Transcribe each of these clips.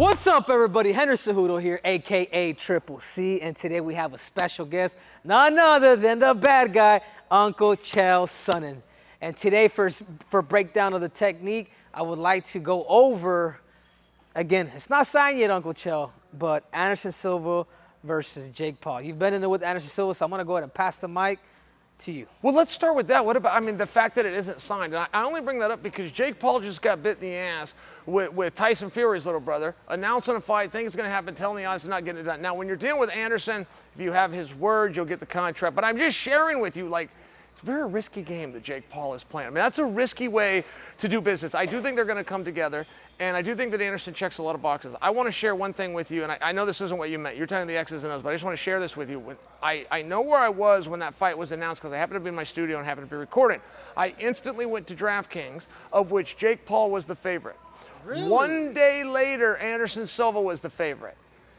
What's up, everybody? Anderson Cejudo here, aka Triple C, and today we have a special guest, none other than the bad guy, Uncle Chael Sonnen. And today, for breakdown of the technique, I would like to go over, again, it's not signed yet, Uncle Chael, but Anderson Silva versus Jake Paul. You've been in there with Anderson Silva, so I'm gonna go ahead and pass the mic to you. Well, let's start with that. What about, the fact that it isn't signed? And I only bring that up because Jake Paul just got bit in the ass with Tyson Fury's little brother, announcing a fight, think it's going to happen, telling the odds, not getting it done. Now, when you're dealing with Anderson, if you have his word, you'll get the contract. But I'm just sharing with you, it's a very risky game that Jake Paul is playing. That's a risky way to do business. I do think they're going to come together, and I do think that Anderson checks a lot of boxes. I want to share one thing with you, and I know this isn't what you meant. You're talking the X's and O's, but I just want to share this with you. I know where I was when that fight was announced because I happened to be in my studio and happened to be recording. I instantly went to DraftKings, of which Jake Paul was the favorite. Really? One day later, Anderson Silva was the favorite.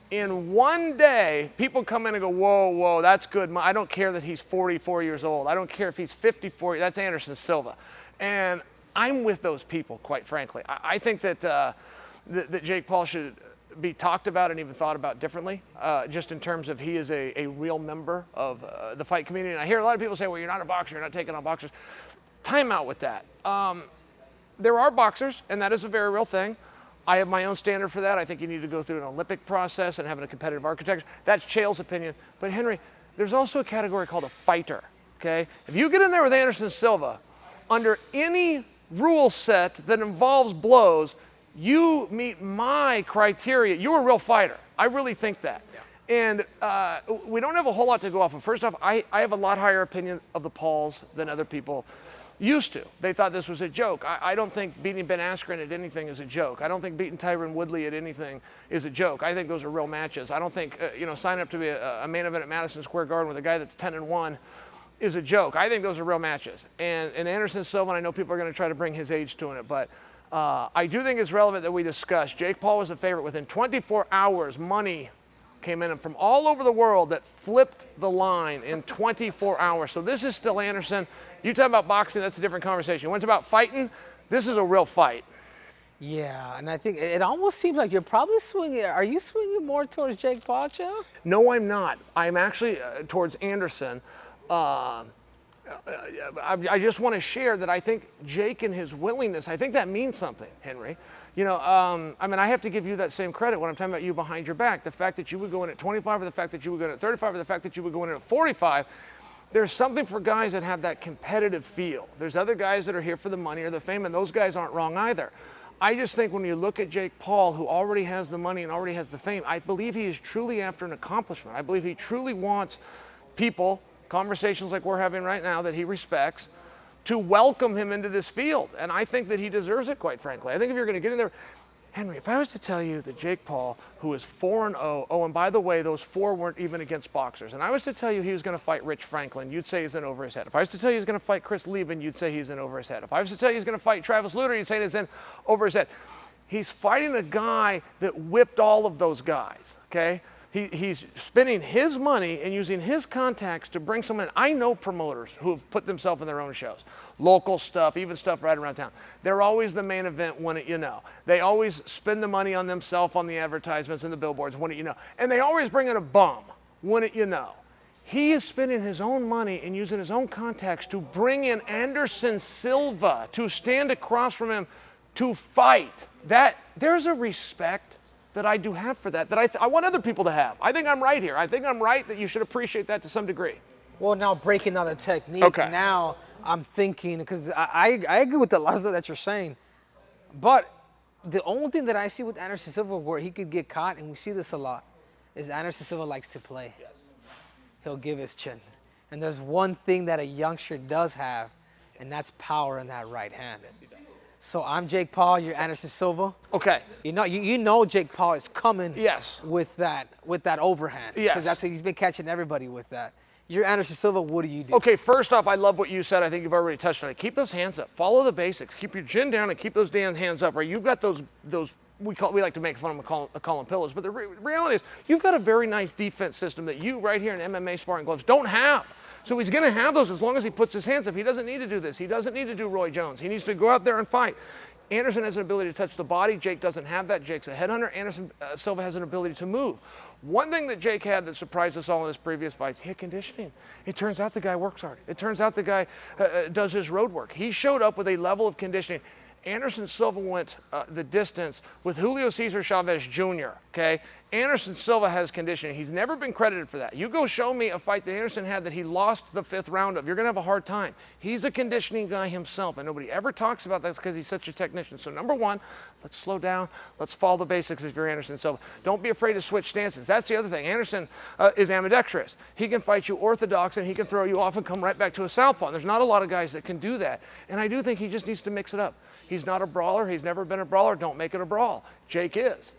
In one day, people come in and go, whoa, that's good. I don't care that he's 44 years old. I don't care if he's 54. That's Anderson Silva. And I'm with those people, quite frankly. I think that, that Jake Paul should be talked about and even thought about differently, just in terms of he is a real member of the fight community. And I hear a lot of people say, well, you're not a boxer, you're not taking on boxers. Time out with that. There are boxers, and that is a very real thing. I have my own standard for that. I think you need to go through an Olympic process and having a competitive architecture. That's Chael's opinion. But Henry, there's also a category called a fighter, okay? If you get in there with Anderson Silva, under any rule set that involves blows, you meet my criteria. You're a real fighter. I really think that. Yeah. And we don't have a whole lot to go off of. First off, I have a lot higher opinion of the Pauls than other people used to. They thought this was a joke. I don't think beating Ben Askren at anything is a joke. I don't think beating Tyron Woodley at anything is a joke. I think those are real matches. I don't think, signing up to be a main event at Madison Square Garden with a guy that's 10-1 is a joke. I think those are real matches. And Anderson Silva, and I know people are going to try to bring his age to it, but I do think it's relevant that we discuss. Jake Paul was the favorite. Within 24 hours, money came in from all over the world that flipped the line in 24 hours. So this is still Anderson. You talk about boxing, that's a different conversation. When it's about fighting, this is a real fight. Yeah, and I think it almost seems like you're probably swinging. Are you swinging more towards Jake Paul, Chael? No, I'm not. I'm actually towards Anderson. I just want to share that I think Jake and his willingness, I think that means something, Henry. I have to give you that same credit when I'm talking about you behind your back. The fact that you would go in at 25 or the fact that you would go in at 35 or the fact that you would go in at 45, there's something for guys that have that competitive feel. There's other guys that are here for the money or the fame, and those guys aren't wrong either. I just think when you look at Jake Paul, who already has the money and already has the fame, I believe he is truly after an accomplishment. I believe he truly wants people, conversations like we're having right now that he respects, to welcome him into this field. And I think that he deserves it, quite frankly. I think if you're going to get in there, Henry, if I was to tell you that Jake Paul, who is 4-0, and by the way, those 4 weren't even against boxers, and I was to tell you he was going to fight Rich Franklin, you'd say he's in over his head. If I was to tell you he's going to fight Chris Lieben, you'd say he's in over his head. If I was to tell you he's going to fight Travis Lutter, you'd say he's in over his head. He's fighting a guy that whipped all of those guys, okay? He's spending his money and using his contacts to bring someone in. I know promoters who have put themselves in their own shows, local stuff, even stuff right around town. They're always the main event, wouldn't you know. They always spend the money on themselves on the advertisements and the billboards, wouldn't you know. And they always bring in a bum, wouldn't you know. He is spending his own money and using his own contacts to bring in Anderson Silva to stand across from him to fight. There's a respect that I do have for that I want other people to have. I think I'm right here. I think I'm right that you should appreciate that to some degree. Well, now breaking down the technique, okay. Now I'm thinking, because I agree with a lot of that you're saying, but the only thing that I see with Anderson Silva where he could get caught, and we see this a lot, is Anderson Silva likes to play. Yes. He'll give his chin. And there's one thing that a youngster does have, and that's power in that right hand. Yes, he does. So I'm Jake Paul, you're Anderson Silva. Okay. You know Jake Paul is coming. Yes. With that overhand. Yes. Because that's what he's been catching everybody with that. You're Anderson Silva, what do you do? Okay, first off, I love what you said. I think you've already touched on it. Keep those hands up. Follow the basics. Keep your chin down and keep those damn hands up. Right? You've got those we like to make fun of them, call them pillows, but the reality is you've got a very nice defense system that you right here in MMA sparring gloves don't have. So he's going to have those as long as he puts his hands up. He doesn't need to do this. He doesn't need to do Roy Jones. He needs to go out there and fight. Anderson has an ability to touch the body. Jake doesn't have that. Jake's a headhunter. Anderson Silva has an ability to move. One thing that Jake had that surprised us all in his previous fights, he had conditioning. It turns out the guy works hard. It turns out the guy does his road work. He showed up with a level of conditioning. Anderson Silva went the distance with Julio Cesar Chavez Jr., okay? Anderson Silva has conditioning. He's never been credited for that. You go show me a fight that Anderson had that he lost the 5th round of, you're going to have a hard time. He's a conditioning guy himself, and nobody ever talks about that because he's such a technician. So number one, let's slow down. Let's follow the basics if you're Anderson Silva. Don't be afraid to switch stances. That's the other thing. Anderson is ambidextrous. He can fight you orthodox, and he can throw you off and come right back to a southpaw. And there's not a lot of guys that can do that. And I do think he just needs to mix it up. He's not a brawler. He's never been a brawler. Don't make it a brawl. Jake is.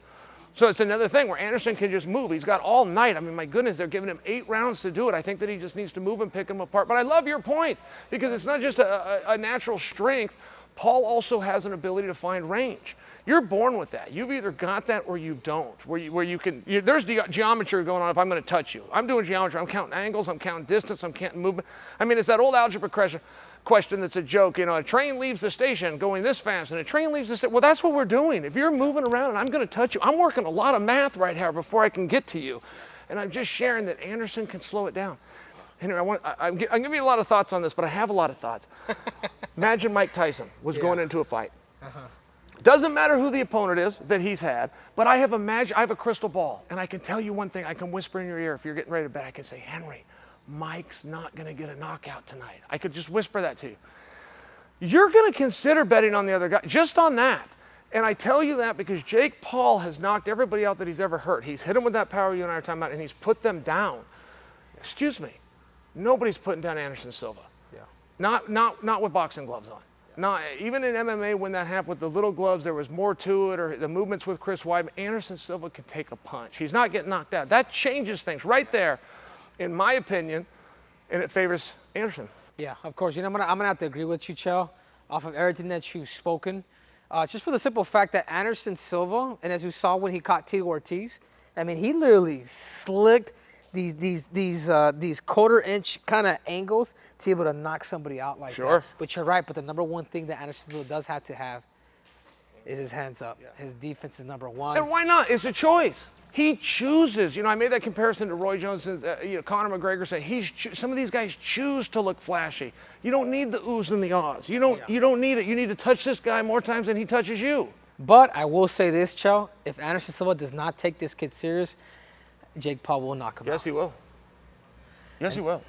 So it's another thing where Anderson can just move. He's got all night. I mean, my goodness, they're giving him 8 rounds to do it. I think that he just needs to move and pick them apart. But I love your point because it's not just a natural strength. Paul also has an ability to find range. You're born with that. You've either got that or you don't. There's geometry going on if I'm going to touch you. I'm doing geometry. I'm counting angles. I'm counting distance. I'm counting movement. I mean, it's that old algebra question that's a joke. You know, a train leaves the station going this fast and a train leaves the station. Well, that's what we're doing. If you're moving around and I'm going to touch you, I'm working a lot of math right here before I can get to you. And I'm just sharing that Anderson can slow it down. Henry, I'm giving you a lot of thoughts on this, but I have a lot of thoughts. Imagine Mike Tyson was going into a fight. Doesn't matter who the opponent is that he's had, but I have a crystal ball, and I can tell you one thing. I can whisper in your ear if you're getting ready to bet. I can say, Henry, Mike's not going to get a knockout tonight. I could just whisper that to you. You're going to consider betting on the other guy, just on that. And I tell you that because Jake Paul has knocked everybody out that he's ever hurt. He's hit them with that power you and I are talking about, and he's put them down. Excuse me. Nobody's putting down Anderson Silva. Yeah. Not with boxing gloves on. Not even in MMA when that happened with the little gloves, there was more to it, or the movements with Chris Weidman. Anderson Silva can take a punch. He's not getting knocked out. That changes things right there, in my opinion, and it favors Anderson. Yeah, of course. You know, I'm gonna have to agree with you, Chael, off of everything that you've spoken. Just for the simple fact that Anderson Silva, and as you saw when he caught Tito Ortiz, I mean, he literally slicked these 1/4 inch kind of angles to be able to knock somebody out like that. But you're right. But the number one thing that Anderson Silva does have to have is his hands up. Yeah. His defense is number one. And why not? It's a choice. He chooses. You know, I made that comparison to Roy Jones and Conor McGregor said some of these guys choose to look flashy. You don't need the oohs and the ahs. You don't need it. You need to touch this guy more times than he touches you. But I will say this, Chael, if Anderson Silva does not take this kid serious, Jake Paul will knock him out. Yes, he will. Yes, he will.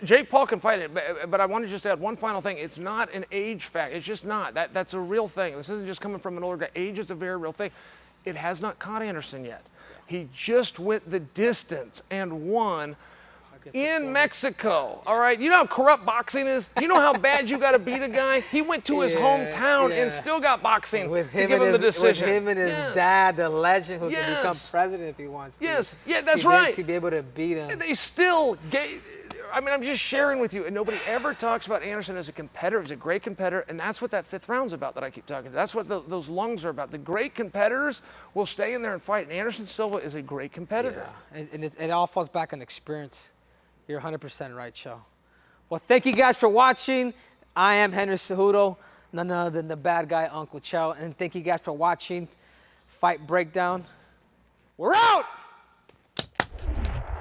Jake Paul can fight it, but I want to just add one final thing. It's not an age fact. It's just not. That's a real thing. This isn't just coming from an older guy. Age is a very real thing. It has not caught Anderson yet. He just went the distance and won in Mexico. All right? You know how corrupt boxing is? You know how bad you got to beat a guy? He went to his hometown and still got boxing to give him the decision. With him and his dad, the legend who can become president if he wants to. Yes, yeah, that's right. To be able to beat him. And they still gave. I mean, I'm just sharing with you, and nobody ever talks about Anderson as a competitor. He's a great competitor, and that's what that 5th round's about that I keep talking about. That's what those lungs are about. The great competitors will stay in there and fight, and Anderson Silva is a great competitor. Yeah. And it all falls back on experience. You're 100% right, Chael. Well, thank you guys for watching. I am Henry Cejudo, none other than the bad guy, Uncle Chael. And thank you guys for watching Fight Breakdown. We're out!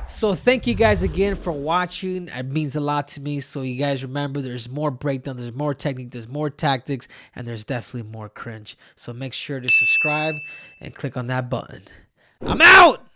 So thank you guys again for watching. It means a lot to me. So you guys remember there's more breakdowns, there's more technique, there's more tactics, and there's definitely more cringe. So make sure to subscribe and click on that button. I'm out!